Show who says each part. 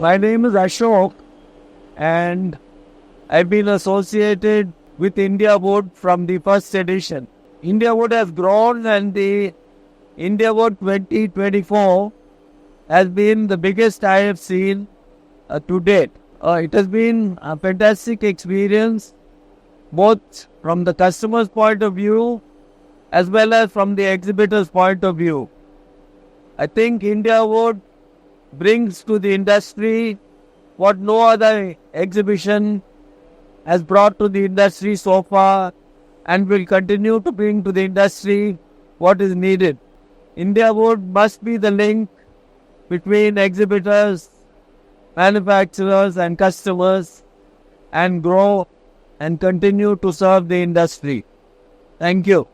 Speaker 1: My name is Ashok, and I've been associated with INDIAWOOD from the first edition. INDIAWOOD has grown, and the INDIAWOOD 2024 has been the biggest I have seen to date. It has been a fantastic experience, both from the customer's point of view as well as from the exhibitor's point of view. I think INDIAWOOD brings to the industry what no other exhibition has brought to the industry so far, and will continue to bring to the industry what is needed. INDIAWOOD must be the link between exhibitors, manufacturers and customers, and grow and continue to serve the industry. Thank you.